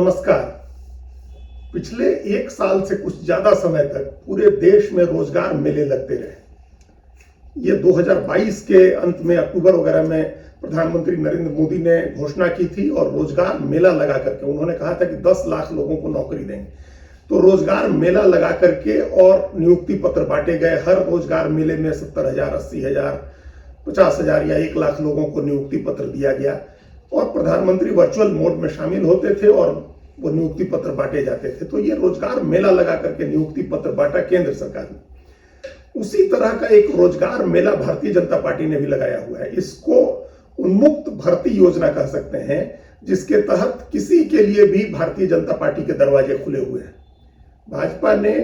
नमस्कार। पिछले एक साल से कुछ ज्यादा समय तक पूरे देश में रोजगार मेले लगते रहे। ये 2022 के अंत में अक्टूबर वगैरह में प्रधानमंत्री नरेंद्र मोदी ने घोषणा की थी और रोजगार मेला लगा करके उन्होंने कहा था कि 10 लाख लोगों को नौकरी देंगे। तो रोजगार मेला लगा करके और नियुक्ति पत्र बांटे गए। हर रोजगार मेले में 70,000, 80,000, 50,000 या 1 लाख लोगों को नियुक्ति पत्र दिया गया और प्रधानमंत्री वर्चुअल मोड में शामिल होते थे और वो नियुक्ति पत्र बांटे जाते थे। तो ये रोजगार मेला लगा करके नियुक्ति पत्र बांटा केंद्र सरकार ने। उसी तरह का एक रोजगार मेला भारतीय जनता पार्टी ने भी लगाया हुआ है। इसको उन्मुक्त भर्ती योजना कह सकते हैं, जिसके तहत किसी के लिए भी भारतीय जनता पार्टी के दरवाजे खुले हुए हैं। भाजपा ने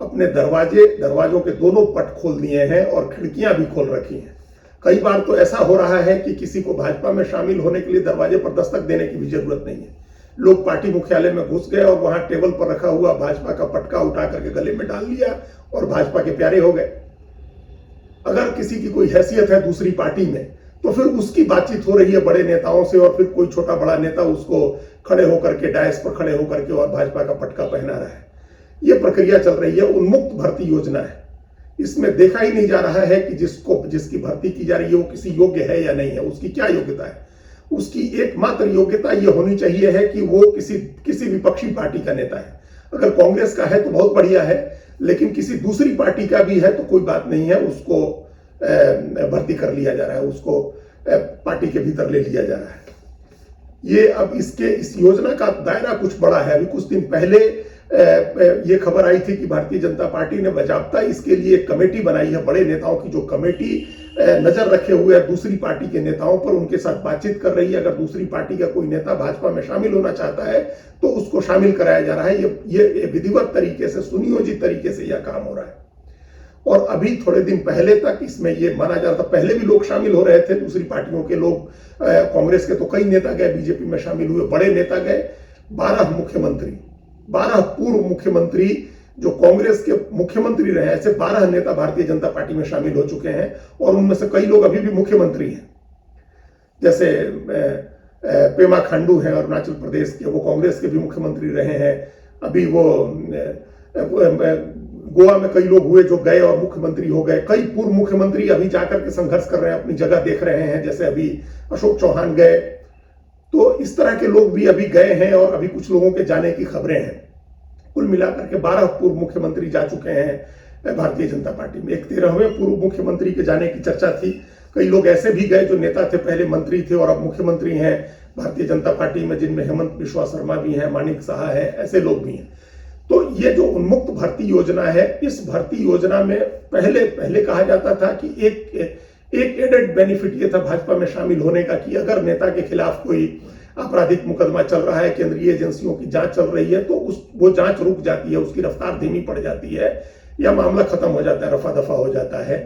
अपने दरवाजों के दोनों पट खोल दिए हैं और खिड़कियां भी खोल रखी हैं। कई बार तो ऐसा हो रहा है कि किसी को भाजपा में शामिल होने के लिए दरवाजे पर दस्तक देने की भी जरूरत नहीं है। लोग पार्टी मुख्यालय में घुस गए और वहां टेबल पर रखा हुआ भाजपा का पटका उठा करके गले में डाल लिया और भाजपा के प्यारे हो गए। अगर किसी की कोई हैसियत है दूसरी पार्टी में तो फिर उसकी बातचीत हो रही है बड़े नेताओं से और फिर कोई छोटा बड़ा नेता उसको खड़े होकर के डायस पर खड़े होकर के और भाजपा का पटका पहना रहा है। यह प्रक्रिया चल रही है। उन्मुक्त भर्ती योजना है। इसमें देखा ही नहीं जा रहा है कि जिसकी भर्ती की जा रही है वो किसी योग्य है या नहीं है। उसकी क्या योग्यता है? उसकी एकमात्र योग्यता यह होनी चाहिए है कि वो किसी विपक्षी पार्टी का नेता है। अगर कांग्रेस का है तो बहुत बढ़िया है, लेकिन किसी दूसरी पार्टी का भी है तो कोई बात नहीं है, उसको भर्ती कर लिया जा रहा है, उसको पार्टी के भीतर ले लिया जा रहा है। ये अब इस योजना का दायरा कुछ बड़ा है। अभी कुछ दिन पहले ये खबर आई थी कि भारतीय जनता पार्टी ने बाकायदा इसके लिए एक कमेटी बनाई है। बड़े नेताओं की जो कमेटी नजर रखे हुए है दूसरी पार्टी के नेताओं पर, उनके साथ बातचीत कर रही है। अगर दूसरी पार्टी का कोई नेता भाजपा में शामिल होना चाहता है तो उसको शामिल कराया जा रहा है। ये विधिवत तरीके से, सुनियोजित तरीके से यह काम हो रहा है। और अभी थोड़े दिन पहले तक इसमें यह माना जा रहा था, पहले भी लोग शामिल हो रहे थे, दूसरी पार्टियों के लोग, कांग्रेस के तो कई नेता गए, बीजेपी में शामिल हुए, बड़े नेता गए। 12 पूर्व मुख्यमंत्री जो कांग्रेस के मुख्यमंत्री रहे, ऐसे 12 नेता भारतीय जनता पार्टी में शामिल हो चुके हैं और उनमें से कई लोग अभी भी मुख्यमंत्री हैं। जैसे पेमा खांडू हैं अरुणाचल प्रदेश के, वो कांग्रेस के भी मुख्यमंत्री रहे हैं। अभी वो गोवा में कई लोग हुए जो गए और मुख्यमंत्री हो गए। कई पूर्व मुख्यमंत्री अभी जाकर के संघर्ष कर रहे हैं, अपनी जगह देख रहे हैं। जैसे अभी अशोक चौहान गए, तो इस तरह के लोग भी अभी गए हैं और अभी कुछ लोगों के जाने की खबरें हैं। कुल मिलाकर के 12 पूर्व मुख्यमंत्री जा चुके हैं भारतीय जनता पार्टी में। एक 13वें पूर्व मुख्यमंत्री के जाने की चर्चा थी। कई लोग ऐसे भी गए जो नेता थे, पहले मंत्री थे और अब मुख्यमंत्री हैं भारतीय जनता पार्टी में, जिनमें हेमंत बिश्वा शर्मा भी हैं, मानिक साहा है, ऐसे लोग भी हैं। तो ये जो उन्मुक्त भर्ती योजना है, इस भर्ती योजना में पहले कहा जाता था कि एक एडेड बेनिफिट ये था भाजपा में शामिल होने का कि अगर नेता के खिलाफ कोई आपराधिक मुकदमा चल रहा है, केंद्रीय एजेंसियों की जांच चल रही है, तो वो जांच रुक जाती है, उसकी रफ्तार धीमी पड़ जाती है या मामला खत्म हो जाता है, रफा दफा हो जाता है।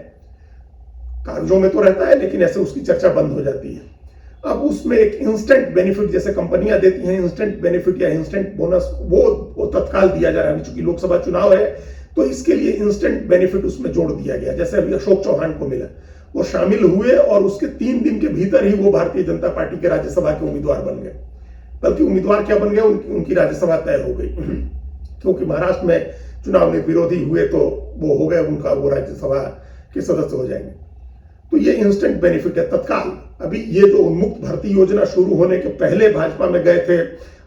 कागजों में तो रहता है लेकिन ऐसे उसकी चर्चा बंद हो जाती है। अब उसमें एक इंस्टेंट बेनिफिट जैसे कंपनियां देती हैं, इंस्टेंट बेनिफिट या इंस्टेंट बोनस, वो तत्काल दिया जा रहा है। चूंकि लोकसभा चुनाव है तो इसके लिए इंस्टेंट बेनिफिट उसमें जोड़ दिया गया। जैसे अभी अशोक चौहान को मिला, वो शामिल हुए और उसके 3 दिन के भीतर ही वो भारतीय जनता पार्टी के राज्यसभा के उम्मीदवार बन गए। बल्कि उम्मीदवार क्या बन गए, उनकी राज्यसभा तय हो गई, क्योंकि महाराष्ट्र में चुनाव में विरोधी हुए तो वो हो गए, उनका वो राज्यसभा के सदस्य हो जाएंगे। तो ये इंस्टेंट बेनिफिट है, तत्काल। अभी ये जो उन्मुक्त भर्ती योजना शुरू होने के पहले भाजपा में गए थे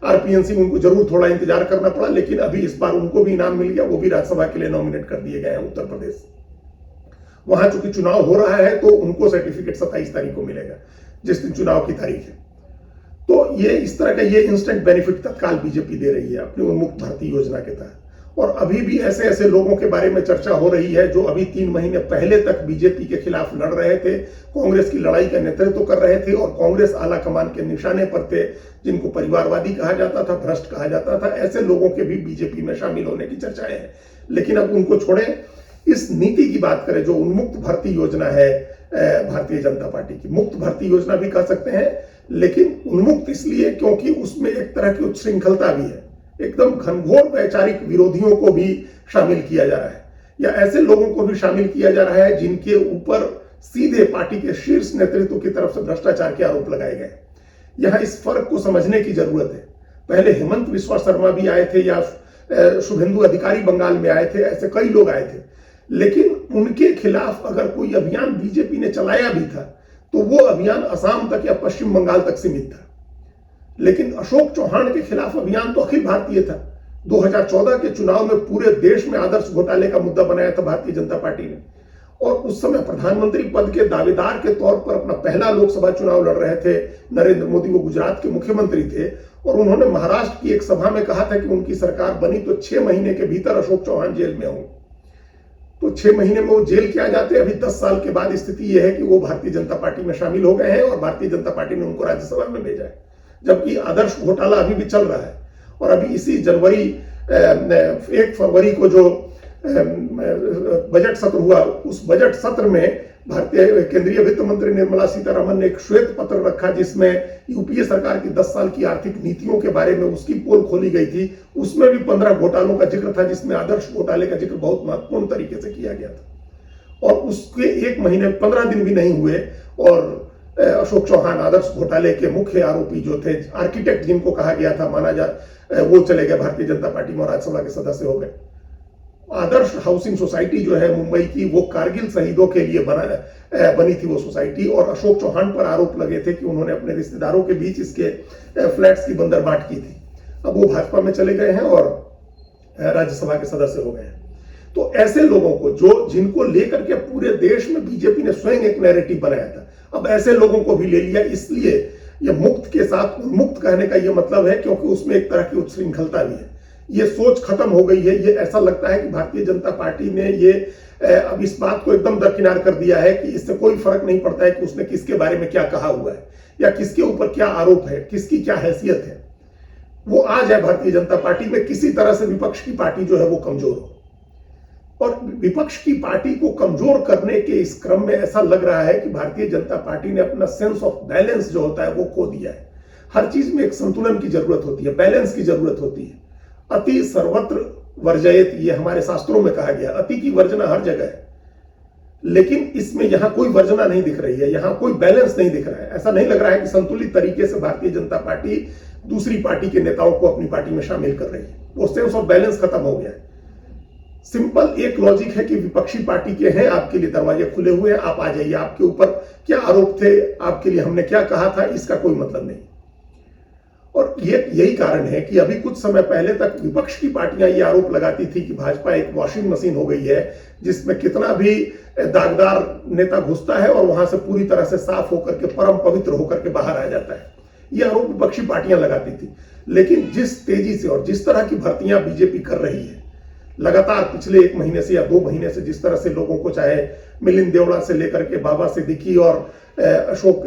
आरपीएन सिंह, उनको जरूर थोड़ा इंतजार करना पड़ा, लेकिन अभी इस बार उनको भी इनाम मिल गया। वो भी राज्यसभा के लिए नॉमिनेट कर दिए गए हैं उत्तर प्रदेश। वहां चूंकि चुनाव हो रहा है तो उनको सर्टिफिकेट 27 तारीख को मिलेगा, जिस दिन चुनाव की तारीख है। तो ये इस तरह का ये इंस्टेंट बेनिफिट तत्काल बीजेपी दे रही है अपनी उन्मुक्त भर्ती योजना के तहत। और अभी भी ऐसे लोगों के बारे में चर्चा हो रही है जो अभी 3 महीने पहले तक बीजेपी के खिलाफ लड़ रहे थे, कांग्रेस की लड़ाई का नेतृत्व कर रहे थे और कांग्रेस आला कमान के निशाने पर थे, जिनको परिवारवादी कहा जाता था, भ्रष्ट कहा जाता था। ऐसे लोगों के भी बीजेपी में शामिल होने की चर्चाएं हैं। लेकिन अब उनको छोड़े, इस नीति की बात करें जो उन्मुक्त भर्ती योजना है भारतीय जनता पार्टी की। मुक्त भर्ती योजना भी कह सकते हैं, लेकिन उन्मुक्त इसलिए क्योंकि उसमें एक तरह की उच्छृंखलता भी है। एकदम घनघोर वैचारिक विरोधियों को भी शामिल किया जा रहा है, या ऐसे लोगों को भी शामिल किया जा रहा है जिनके ऊपर सीधे पार्टी के शीर्ष नेतृत्व की तरफ से भ्रष्टाचार के आरोप लगाए गए। यहां इस फर्क को समझने की जरूरत है, पहले हेमंत बिस्वा शर्मा भी आए थे या शुभेंदु अधिकारी बंगाल में आए थे, ऐसे कई लोग आए थे, लेकिन उनके खिलाफ अगर कोई अभियान बीजेपी ने चलाया भी था तो वो अभियान असम तक या पश्चिम बंगाल तक सीमित था। लेकिन अशोक चौहान के खिलाफ अभियान तो अखिल भारतीय था। 2014 के चुनाव में पूरे देश में आदर्श घोटाले का मुद्दा बनाया था भारतीय जनता पार्टी ने, और उस समय प्रधानमंत्री पद के दावेदार के तौर पर अपना पहला लोकसभा चुनाव लड़ रहे थे नरेंद्र मोदी। वो गुजरात के मुख्यमंत्री थे और उन्होंने महाराष्ट्र की एक सभा में कहा था कि उनकी सरकार बनी तो 6 महीने के भीतर अशोक चौहान जेल में होंगे। तो 6 महीने में वो जेल के आ जाते। अभी 10 साल के बाद स्थिति यह है कि वो भारतीय जनता पार्टी में शामिल हो गए हैं और भारतीय जनता पार्टी ने उनको राज्यसभा में भेजा है, जबकि आदर्श घोटाला अभी भी चल रहा है। और अभी इसी 1 फरवरी को जो बजट सत्र हुआ, उस बजट सत्र में भारतीय केंद्रीय वित्त मंत्री निर्मला सीतारमन ने एक श्वेत पत्र रखा जिसमें यूपीए सरकार की 10 साल की आर्थिक नीतियों के बारे में उसकी पोल खोली गई थी। उसमें भी 15 घोटालों का जिक्र था, जिसमें आदर्श घोटाले का जिक्र बहुत महत्वपूर्ण तरीके से किया गया था। और उसके 1 महीने 15 दिन भी नहीं हुए और अशोक चौहान आदर्श घोटाले के मुख्य आरोपी जो थे, आर्किटेक्ट जिनको कहा गया था माना जा, वो चले गए भारतीय जनता पार्टी में और राज्यसभा के सदस्य हो गए। आदर्श हाउसिंग सोसाइटी जो है मुंबई की, वो कारगिल शहीदों के लिए बनी थी वो सोसाइटी, और अशोक चौहान पर आरोप लगे थे कि उन्होंने अपने रिश्तेदारों के बीच इसके फ्लैट्स की बंदरबांट की थी। अब वो भाजपा में चले गए हैं और राज्यसभा के सदस्य हो गए हैं। तो ऐसे लोगों को जिनको लेकर के पूरे देश में बीजेपी ने स्वयं एक नैरेटिव बनाया था, अब ऐसे लोगों को भी ले लिया। इसलिए ये मुक्त के साथ उन्मुक्त कहने का ये मतलब है क्योंकि उसमें एक तरह की उच्छृंखलता भी है। ये सोच खत्म हो गई है। ये ऐसा लगता है कि भारतीय जनता पार्टी ने ये अब इस बात को एकदम दरकिनार कर दिया है कि इससे कोई फर्क नहीं पड़ता है कि उसने किसके बारे में क्या कहा हुआ है या किसके ऊपर क्या आरोप है, किसकी क्या हैसियत है। वो आ जाए भारतीय जनता पार्टी में, किसी तरह से विपक्ष की पार्टी जो है वो कमजोर हो। और विपक्ष की पार्टी को कमजोर करने के इस क्रम में ऐसा लग रहा है कि भारतीय जनता पार्टी ने अपना सेंस ऑफ बैलेंस जो होता है वो खो दिया है। हर चीज में एक संतुलन की जरूरत होती है, बैलेंस की जरूरत होती है। अति सर्वत्र वर्जयेत, ये हमारे शास्त्रों में कहा गया। अति की वर्जना हर जगह है, लेकिन इसमें यहां कोई वर्जना नहीं दिख रही है, यहां कोई बैलेंस नहीं दिख रहा है। ऐसा नहीं लग रहा है कि संतुलित तरीके से भारतीय जनता पार्टी दूसरी पार्टी के नेताओं को अपनी पार्टी में शामिल कर रही है। वो सेंस ऑफ बैलेंस खत्म हो गया है। सिंपल एक लॉजिक है कि विपक्षी पार्टी के हैं, आपके लिए दरवाजे खुले हुए हैं, आप आ जाइए। आपके ऊपर क्या आरोप थे, आपके लिए हमने क्या कहा था, इसका कोई मतलब नहीं। और यही कारण है कि अभी कुछ समय पहले तक विपक्ष की पार्टियां ये आरोप लगाती थी कि भाजपा एक वॉशिंग मशीन हो गई है, जिसमें कितना भी दागदार नेता घुसता है और वहां से पूरी तरह से साफ होकर के, परम पवित्र होकर के बाहर आ जाता है। ये आरोप विपक्षी पार्टियां लगाती थी। लेकिन जिस तेजी से और जिस तरह की भर्तियां बीजेपी कर रही है, लगातार पिछले 1 महीने से या 2 महीने से जिस तरह से लोगों को, चाहे मिलिंद देवड़ा से लेकर के बाबा सिद्दीकी और अशोक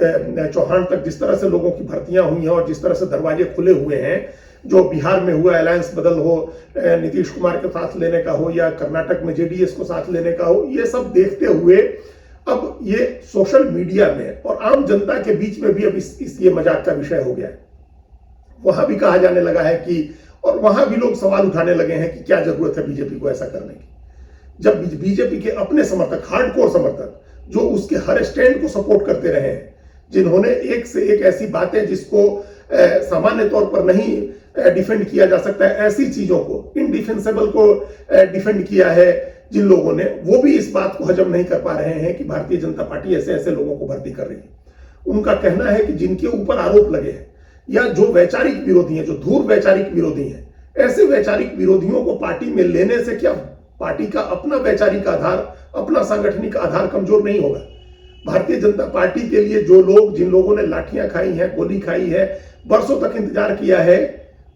चौहान तक, जिस तरह से लोगों की भर्तियां हुई हैं और जिस तरह से दरवाजे खुले हुए हैं, जो बिहार में हुआ अलायंस बदल हो, नीतीश कुमार के साथ लेने का हो या कर्नाटक में जेडीएस को साथ लेने का हो, ये सब देखते हुए अब ये सोशल मीडिया में और आम जनता के बीच में भी अब ये मजाक का विषय हो गया है। वहां भी कहा जाने लगा है कि, और वहां भी लोग सवाल उठाने लगे हैं कि क्या जरूरत है बीजेपी को ऐसा करने की, जब बीजेपी के अपने समर्थक, हार्डकोर समर्थक, जो उसके हर स्टैंड को सपोर्ट करते रहे हैं, जिन्होंने एक से एक ऐसी बातें जिसको सामान्य तौर पर नहीं डिफेंड किया जा सकता है, ऐसी चीजों को, इनडिफेंसेबल को डिफेंड किया है जिन लोगों ने, वो भी इस बात को हजम नहीं कर पा रहे हैं कि भारतीय जनता पार्टी ऐसे ऐसे लोगों को भर्ती कर रही है। उनका कहना है कि जिनके ऊपर आरोप लगे हैं या जो वैचारिक विरोधी हैं, जो धूर वैचारिक विरोधी हैं, ऐसे वैचारिक विरोधियों को पार्टी में लेने से क्या पार्टी का अपना वैचारिक आधार, अपना सांगठनिक आधार कमजोर नहीं होगा। भारतीय जनता पार्टी के लिए जो लोग, जिन लोगों ने लाठियां खाई हैं, गोली खाई है, बरसों तक इंतजार किया है,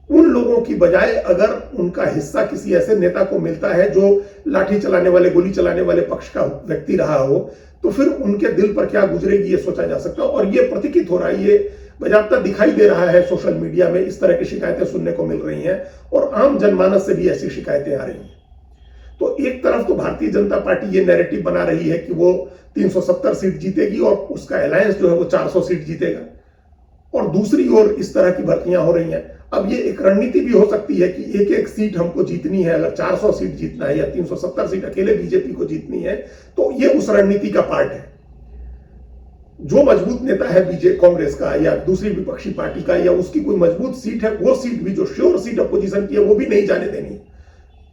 उन लोगों की बजाय अगर उनका हिस्सा किसी ऐसे नेता को मिलता है जो लाठी चलाने वाले, गोली चलाने वाले पक्ष का व्यक्ति रहा हो, तो फिर उनके दिल पर क्या गुजरेगी ये सोचा जा सकता है। और ये प्रतीकित हो रहा है, ये बजाबता दिखाई दे रहा है। सोशल मीडिया में इस तरह की शिकायतें सुनने को मिल रही हैं और आम जनमानस से भी ऐसी शिकायतें आ रही हैं। तो एक तरफ तो भारतीय जनता पार्टी ये नैरेटिव बना रही है कि वो 370 सीट जीतेगी और उसका अलायंस जो है वो 400 सीट जीतेगा, और दूसरी ओर इस तरह की भर्तियां हो रही हैं। अब ये एक रणनीति भी हो सकती है कि एक एक सीट हमको जीतनी है, अगर 400 सीट जीतना है या 370 सीट अकेले बीजेपी को जीतनी है, तो ये उस रणनीति का पार्ट है। जो मजबूत नेता है कांग्रेस का या दूसरी विपक्षी पार्टी का या उसकी कोई मजबूत सीट है, वो सीट भी जो श्योर सीट अपोजिशन की है वो भी नहीं जाने देनी।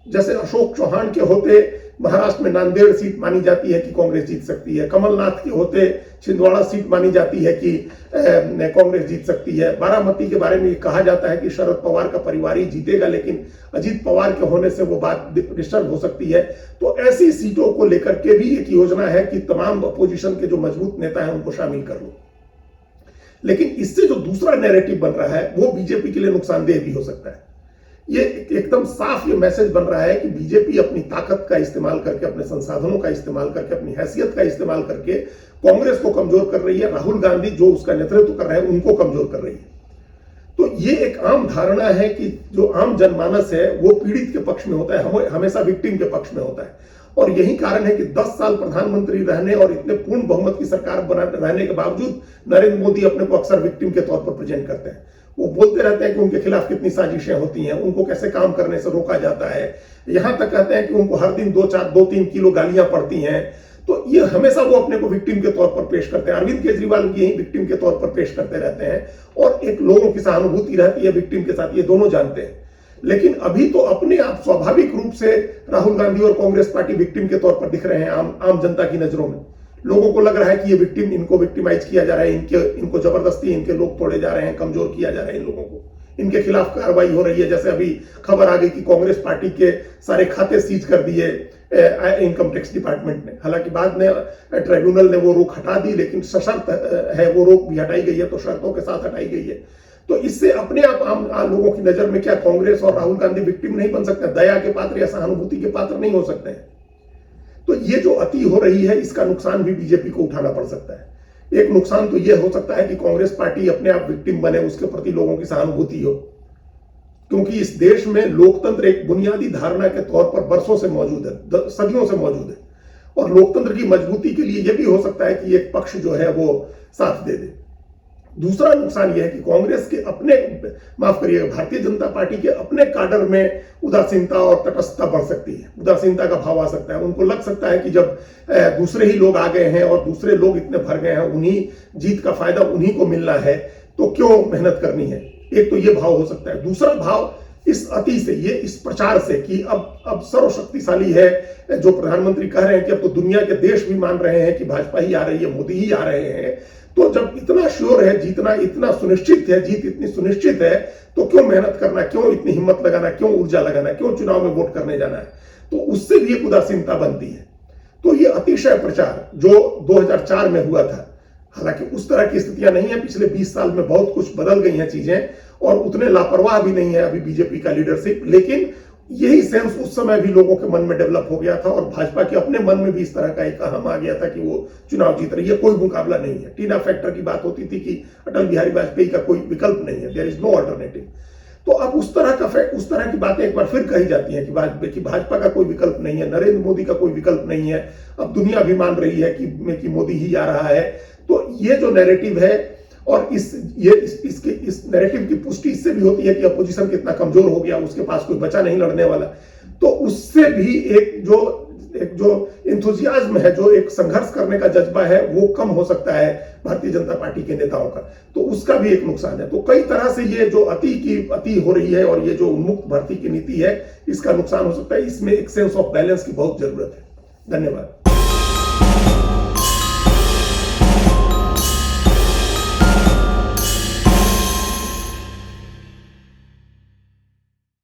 जैसे अशोक चौहान के होते महाराष्ट्र में नांदेड़ सीट मानी जाती है कि कांग्रेस जीत सकती है, कमलनाथ के होते छिंदवाड़ा सीट मानी जाती है कि कांग्रेस जीत सकती है, बारामती के बारे में कहा जाता है कि शरद पवार का परिवार ही जीतेगा, लेकिन अजीत पवार के होने से वो बात डिस्टर्ब हो सकती है। तो ऐसी सीटों को लेकर के भी एक योजना है कि तमाम अपोजिशन के जो मजबूत नेता हैं उनको शामिल कर लो। लेकिन इससे जो दूसरा नैरेटिव बन रहा है वो बीजेपी के लिए नुकसानदेह भी हो सकता है। ये एकदम साफ ये मैसेज बन रहा है कि बीजेपी अपनी ताकत का इस्तेमाल करके, अपने संसाधनों का इस्तेमाल करके, अपनी हैसियत का इस्तेमाल करके कांग्रेस को कमजोर कर रही है, राहुल गांधी जो उसका नेतृत्व कर रहे हैं उनको कमजोर कर रही है। तो ये एक आम धारणा है कि जो आम जनमानस है वो पीड़ित के पक्ष में होता है, हमेशा विक्टिम के पक्ष में होता है। और यही कारण है कि 10 साल प्रधानमंत्री रहने और इतने पूर्ण बहुमत की सरकार रहने के बावजूद नरेंद्र मोदी अपने को अक्सर विक्टिम के तौर पर प्रेजेंट करते हैं। वो बोलते रहते हैं कि उनके खिलाफ कितनी साजिशें होती हैं, उनको कैसे काम करने से रोका जाता है, यहां तक कहते हैं कि उनको हर दिन 2-3 किलो गालियां पड़ती हैं। तो ये हमेशा वो अपने को विक्टिम के तौर पर पेश करते हैं। अरविंद केजरीवाल भी यही विक्टिम के तौर पर पेश करते रहते हैं और एक लोगों की सहानुभूति रहती है विक्टिम के साथ, ये दोनों जानते हैं। लेकिन अभी तो अपने आप स्वाभाविक रूप से राहुल गांधी और कांग्रेस पार्टी विक्टिम के तौर पर दिख रहे हैं आम जनता की नजरों में। लोगों को लग रहा है कि ये विक्टिम, इनको विक्टिमाइज किया जा रहा है, इनको जबरदस्ती इनके लोग तोड़े जा रहे हैं, कमजोर किया जा रहा है इन लोगों को, इनके खिलाफ कार्रवाई हो रही है। जैसे अभी खबर आ गई कि कांग्रेस पार्टी के सारे खाते सीज कर दिए इनकम टैक्स डिपार्टमेंट ने। हालांकि बाद में ट्राइब्यूनल ने वो रोक हटा दी, लेकिन सशर्त है वो रोक भी हटाई गई है, तो शर्तों के साथ हटाई गई है। तो इससे अपने आप आम लोगों की नजर में क्या कांग्रेस और राहुल गांधी विक्टिम नहीं बन सकते, दया के पात्र या सहानुभूति के पात्र नहीं हो सकते हैं? तो ये जो अति हो रही है इसका नुकसान भी बीजेपी को उठाना पड़ सकता है। एक नुकसान तो ये हो सकता है कि कांग्रेस पार्टी अपने आप विक्टिम बने, उसके प्रति लोगों की सहानुभूति हो, क्योंकि इस देश में लोकतंत्र एक बुनियादी धारणा के तौर पर बरसों से मौजूद है, सदियों से मौजूद है। और लोकतंत्र की मजबूती के लिए यह भी हो सकता है कि एक पक्ष जो है वो साथ दे दे। दूसरा नुकसान यह है कि कांग्रेस के अपने, माफ करिएगा, भारतीय जनता पार्टी के अपने काडर में उदासीनता और तटस्थता बढ़ सकती है, उदासीनता का भाव आ सकता है। उनको लग सकता है कि जब दूसरे ही लोग आ गए हैं और दूसरे लोग इतने भर गए हैं, उन्हीं जीत का फायदा उन्हीं को मिलना है, तो क्यों मेहनत करनी है। एक तो ये भाव हो सकता है। दूसरा भाव इस अति से, ये इस प्रचार से कि अब सर्वशक्तिशाली है, जो प्रधानमंत्री कह रहे हैं कि अब तो दुनिया के देश भी मान रहे हैं कि भाजपा ही आ रही है, मोदी ही आ रहे हैं। तो जब इतना श्योर है, जीतना इतना सुनिश्चित है, जीत इतनी सुनिश्चित है, तो क्यों मेहनत करना, क्यों इतनी हिम्मत लगाना, क्यों ऊर्जा लगाना, क्यों चुनाव में वोट करने जाना है। तो उससे भी एक उदासीनता बनती है। तो ये अतिशय प्रचार जो 2004 में हुआ था, हालांकि उस तरह की स्थितियां नहीं है, पिछले 20 साल में बहुत कुछ बदल गई हैं चीजें, और उतने लापरवाह भी नहीं है अभी बीजेपी का लीडरशिप। लेकिन यही सेंस उस समय भी लोगों के मन में डेवलप हो गया था, और भाजपा के अपने मन में भी इस तरह का एक अहम आ गया था कि वो चुनाव जीत रही है, कोई मुकाबला नहीं है। टीना फैक्टर की बात होती थी कि अटल बिहारी वाजपेयी का कोई विकल्प नहीं है, देयर इज नो अल्टरनेटिव। तो अब उस तरह की बातें एक बार फिर कही जाती हैं कि भाजपा का कोई विकल्प नहीं है, नरेंद्र मोदी का कोई विकल्प नहीं है, अब दुनिया भी मान रही है कि मोदी ही आ रहा है। तो ये जो नैरेटिव है, और इस नैरेटिव की पुष्टि इससे भी होती है कि अपोजिशन कितना कमजोर हो गया, उसके पास कोई बचा नहीं लड़ने वाला। तो उससे भी एक जो इंथुजियाज्म है, जो एक संघर्ष करने का जज्बा है, वो कम हो सकता है भारतीय जनता पार्टी के नेताओं का। तो उसका भी एक नुकसान है। तो कई तरह से ये जो अति हो रही है, और ये जो उन्मुक्त भर्ती की नीति है, इसका नुकसान हो सकता है। इसमें एक सेंस ऑफ बैलेंस की बहुत जरूरत है। धन्यवाद।